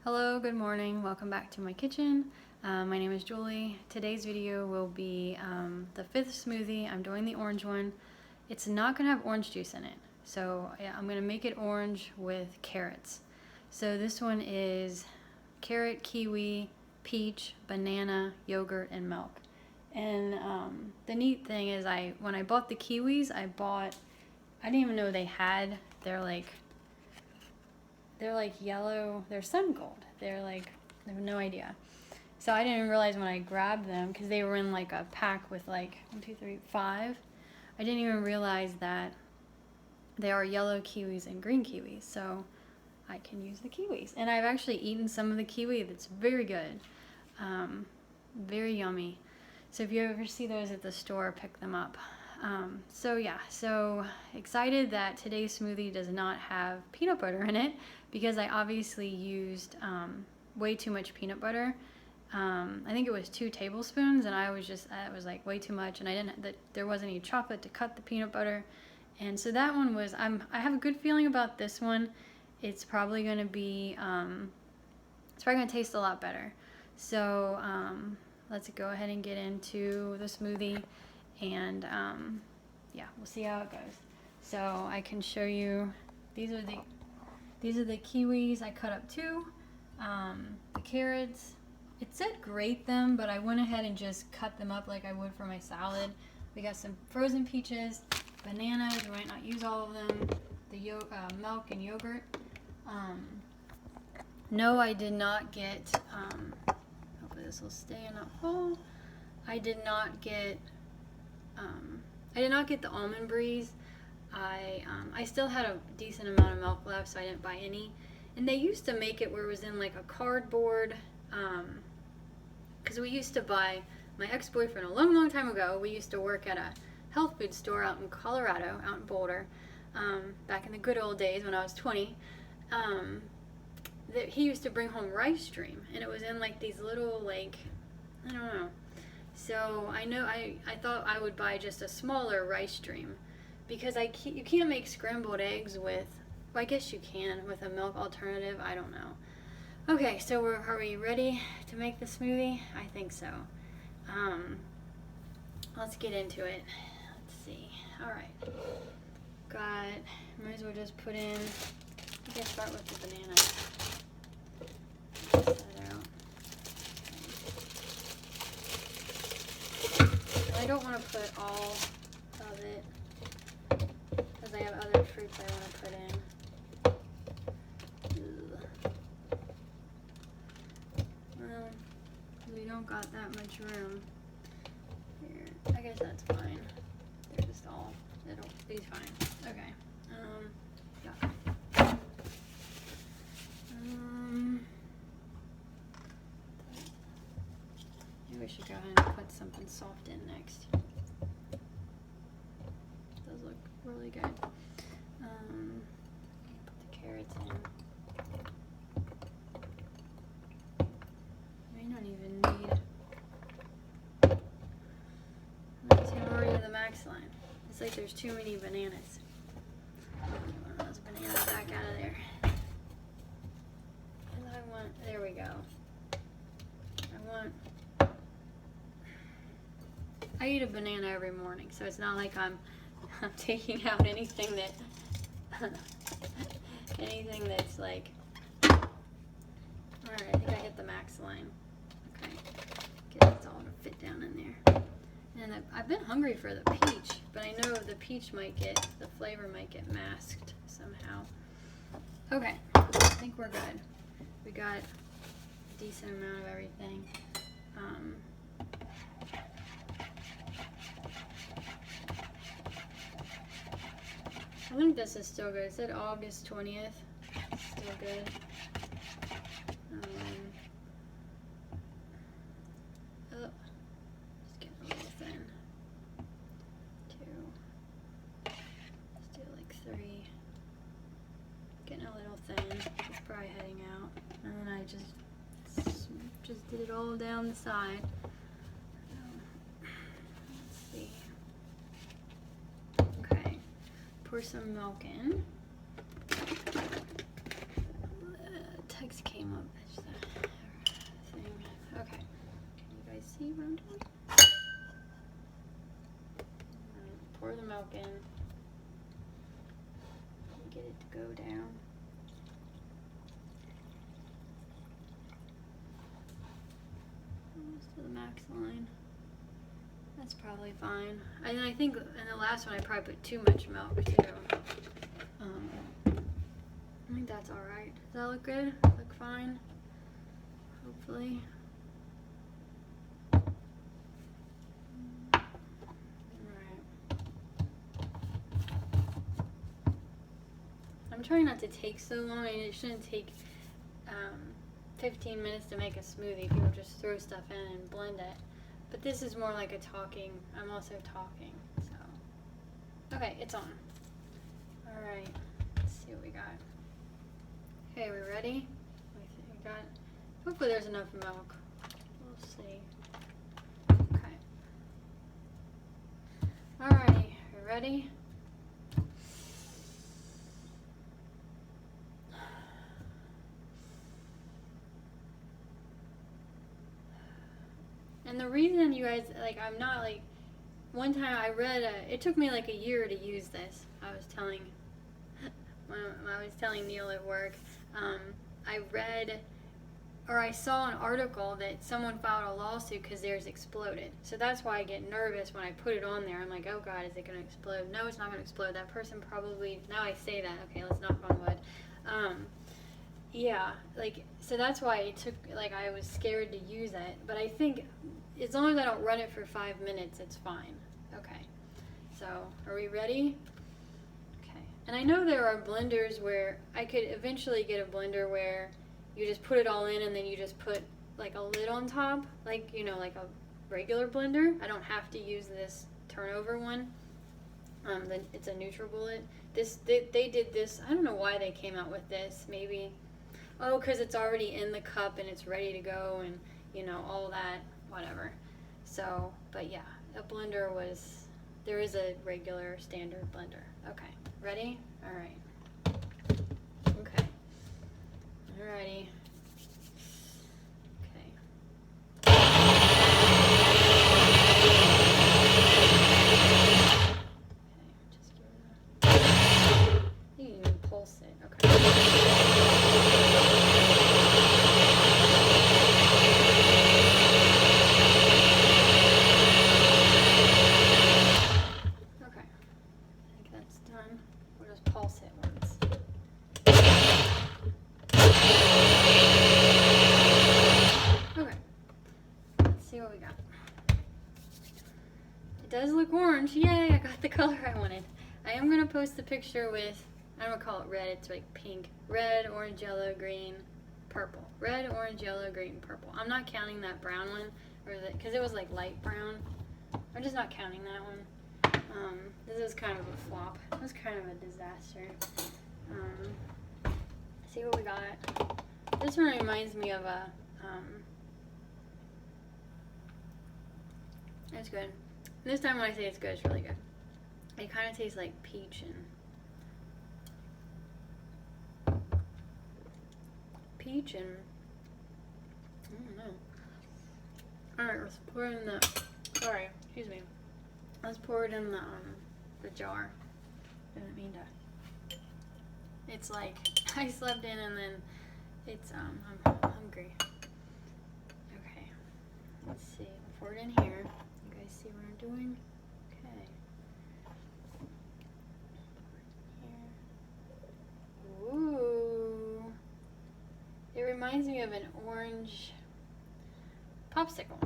Hello, good morning. Welcome back to my kitchen. My name is Julie. Today's video will be the fifth smoothie. I'm doing the orange one. It's not going to have orange juice in it. So yeah, I'm going to make it orange with carrots. So this one is carrot, kiwi, peach, banana, yogurt, and milk. And the neat thing is when I bought the kiwis, I didn't even know they had, they're like yellow, they're sun gold. I have no idea. So I didn't realize when I grabbed them, because they were in like a pack with like 1, 2, 3, 5. I didn't even realize that there are yellow kiwis and green kiwis. So I can use the kiwis. And I've actually eaten some of the kiwi. That's very good. Very yummy. So if you ever see those at the store, pick them up. So excited that today's smoothie does not have peanut butter in it, because I obviously used way too much peanut butter. I think it was 2 tablespoons, and it was like way too much, and there wasn't any chocolate to cut the peanut butter. And so that one was, I have a good feeling about this one. It's probably going to be, it's probably going to taste a lot better. So let's go ahead and get into the smoothie. And yeah, we'll see how it goes. So I can show you, these are the kiwis. I cut up 2. The carrots, it said grate them, but I went ahead and just cut them up like I would for my salad. We got some frozen peaches, bananas. We might not use all of them. The milk and yogurt. No, I did not get. Hopefully this will stay in that hole. I did not get the almond breeze. I still had a decent amount of milk left, so I didn't buy any. And they used to make it where it was in like a cardboard, because we used to buy, my ex-boyfriend a long time ago, we used to work at a health food store out in Colorado, out in Boulder, back in the good old days when I was 20. That he used to bring home rice stream, and it was in like these little, like, I don't know. So I thought I would buy just a smaller rice stream, because you can't make scrambled eggs with, well, I guess you can with a milk alternative. I don't know. Okay, so are we ready to make the smoothie? I think so. Let's get into it. Let's see. All right. Might as well just put in. I think I start with the banana. Set it out. I don't want to put all of it, because I have other fruits I want to put in. Well, we don't got that much room here. I guess that's fine. They're just all, it'll be fine. Okay. Yeah. Maybe we should go ahead and put something soft in next. Those look really good. Put the carrots in. We don't even need. I'm already to the max line. It's like there's too many bananas. Get one of those bananas back out of there. And there we go. I eat a banana every morning, so it's not like I'm taking out anything that's like. Alright, I think I hit the max line. Okay, get this all to fit down in there. And I've been hungry for the peach, but I know the flavor might get masked somehow. Okay, I think we're good. We got a decent amount of everything. I think this is still good. It said August 20th. Still good. Just getting a little thin. 2. Let's do like 3. Getting a little thin. It's probably heading out. And then I just did it all down the side. Let's see. Okay. Pour some milk in. Text came up. Okay. Can you guys see what I'm doing? Pour the milk in. Get it to go down. Almost to the max line. That's probably fine. And I think in the last one I probably put too much milk too. I think that's alright. Does that look good? Look fine? Hopefully. I'm trying not to take so long. I mean, it shouldn't take 15 minutes to make a smoothie. People just throw stuff in and blend it. But this is more like a talking. I'm also talking. So, okay, it's on. All right, let's see what we got. Okay, we ready? We got. Hopefully, there's enough milk. We'll see. Okay. All righty, we ready? And the reason you guys, like, I'm not, like, one time I read, it took me like a year to use this. I was telling, when I was telling Neil at work, I read, or I saw an article that someone filed a lawsuit because theirs exploded. So that's why I get nervous when I put it on there. I'm like, oh God, is it going to explode? No, it's not going to explode. That person probably, now I say that, okay, let's knock on wood. Yeah, like, so that's why it took, like, I was scared to use it. But I think as long as I don't run it for 5 minutes, it's fine. Okay, so are we ready? Okay, and I know there are blenders where I could eventually get a blender where you just put it all in and then you just put, like, a lid on top, like, you know, like a regular blender. I don't have to use this turnover one. Then it's a NutriBullet. They did this, I don't know why they came out with this, maybe. Oh, because it's already in the cup and it's ready to go and, you know, all that, whatever. So, but yeah, a blender was, there is a regular standard blender. Okay, ready? All right. Okay. Alrighty. Okay. Just give it a, you can even pulse it. Okay. Pulse it once. Okay, let's see what we got. It does look orange. Yay, I got the color I wanted. I am going to post the picture with, I'm going to call it red, it's like pink. Red, orange, yellow, green, purple. Red, orange, yellow, green, purple. I'm not counting that brown one, because it was like light brown. I'm just not counting that one. This is kind of a flop. It was kind of a disaster. See what we got. This one reminds me of a, it's good. This time when I say it's good, it's really good. It kind of tastes like peach and, I don't know. Alright, let's pour it in the, sorry, excuse me. Let's pour it in the jar. Didn't mean to. It's like I slept in and then it's I'm hungry. Okay. Let's see. I'll pour it in here. You guys see what I'm doing? Okay. Here. Ooh. It reminds me of an orange popsicle.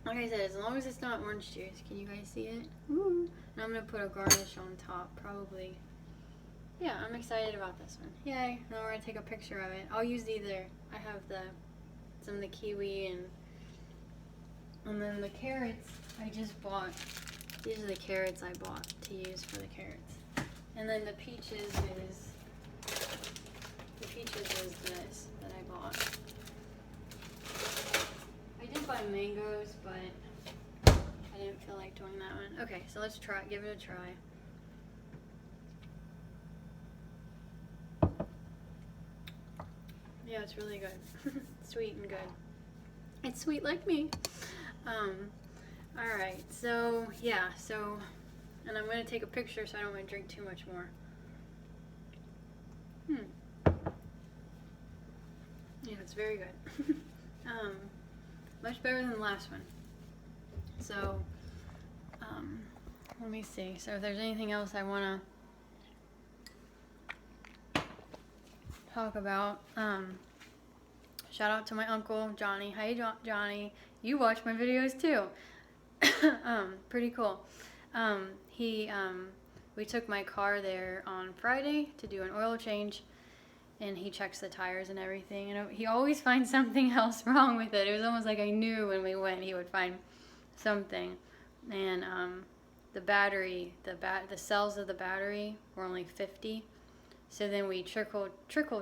Like I said, as long as it's not orange juice. Can you guys see it? Ooh. And I'm going to put a garnish on top, probably. Yeah, I'm excited about this one. Yay. Now we're going to take a picture of it. I'll use either. I have some of the kiwi and then the carrots I just bought. These are the carrots I bought to use for the carrots. And then the peaches is this that I bought. I did buy mangoes, but I didn't feel like doing that one. Okay, so let's try, give it a try. Yeah, it's really good. Sweet and good. It's sweet like me. All right, so yeah, and I'm gonna take a picture so I don't want to drink too much more. Yeah, it's very good. Much better than the last one. So, let me see. So if there's anything else I want to talk about, shout out to my uncle, Johnny. Hey, Johnny. You watch my videos too. Pretty cool. We took my car there on Friday to do an oil change, and he checks the tires and everything, and he always finds something else wrong with it. It was almost like I knew when we went he would find something. And the battery, the cells of the battery were only 50. So then we trickle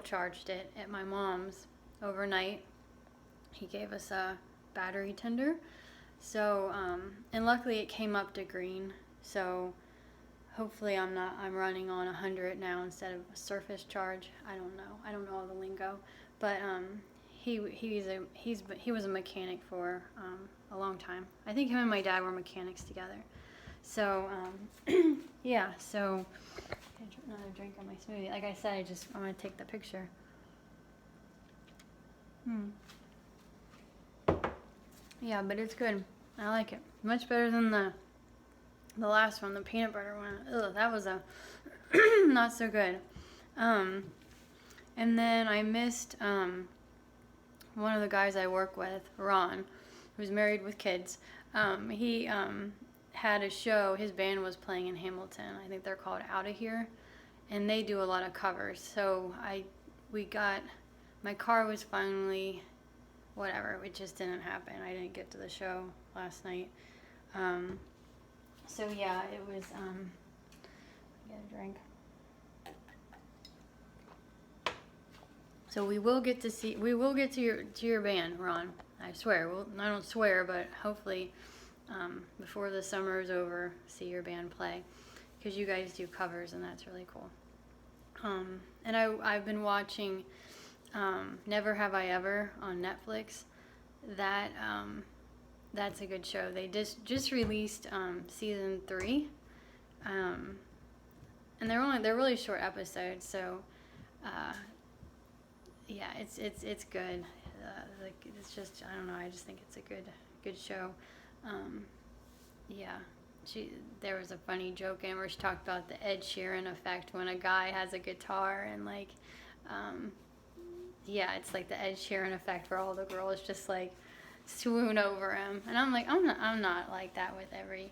charged it at my mom's overnight. He gave us a battery tender. So and luckily it came up to green. So hopefully I'm running on 100 now instead of a surface charge. I don't know all the lingo, but he was a mechanic for a long time. I think him and my dad were mechanics together. So yeah. So another drink on my smoothie. Like I said, I'm gonna take the picture. Yeah, but it's good. I like it much better than the last one, the peanut butter one. Ugh, that was a not so good. And then I missed one of the guys I work with, Ron, who's married with kids. He had a show. His band was playing in Hamilton. I think they're called Out of Here, and they do a lot of covers. So my car was finally, whatever. It just didn't happen. I didn't get to the show last night. So yeah, it was, get a drink. So we will get to your band, Ron. I swear. Well, I don't swear, but hopefully, before the summer is over, see your band play, because you guys do covers and that's really cool. And I've been watching, Never Have I Ever on Netflix. That's a good show. They just released season 3, and they're really short episodes. So, yeah, it's good. It's just, I don't know. I just think it's a good show. Yeah, there was a funny joke in where she talked about the Ed Sheeran effect when a guy has a guitar, and yeah, it's like the Ed Sheeran effect where all the girls just like swoon over him. And I'm like, I'm not like that with every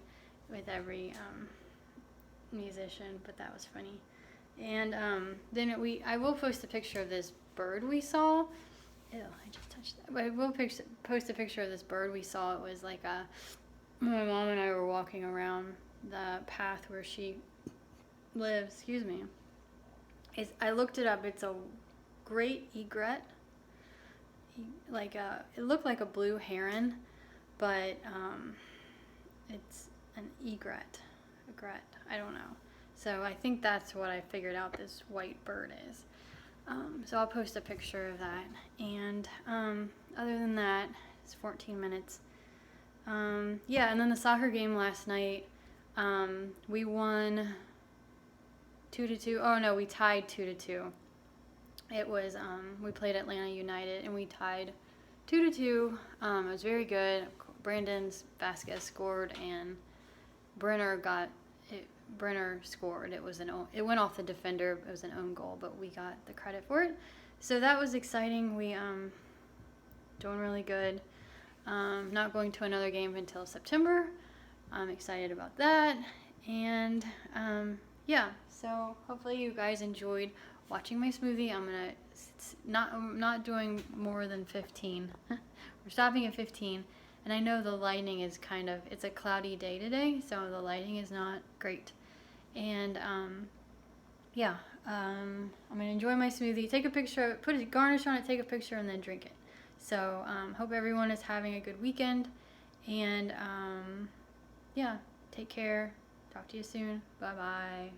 musician, but that was funny. And then I will post a picture of this bird we saw. Ew, I just touched that. But I will post a picture of this bird we saw. It was like my mom and I were walking around the path where she lives. Excuse me. I looked it up. It's a great egret. It looked like a blue heron, but it's an egret. I don't know. So I think that's what I figured out this white bird is. So I'll post a picture of that. And other than that, it's 14 minutes. Yeah, and then the soccer game last night, we won 2-2. Oh no, we tied 2-2. It was, we played Atlanta United and we tied 2-2. It was very good. Brandon Vasquez scored and Brenner scored. It went off the defender. It was an own goal, but we got the credit for it. So that was exciting. We doing really good. Not going to another game until September. I'm excited about that. And yeah, so hopefully you guys enjoyed watching my smoothie. I'm not doing more than 15. We're stopping at 15. And I know the lighting is it's a cloudy day today, so the lighting is not great. And yeah, I'm gonna enjoy my smoothie, take a picture, put a garnish on it, take a picture, and then drink it. So hope everyone is having a good weekend. And yeah, take care. Talk to you soon. Bye bye.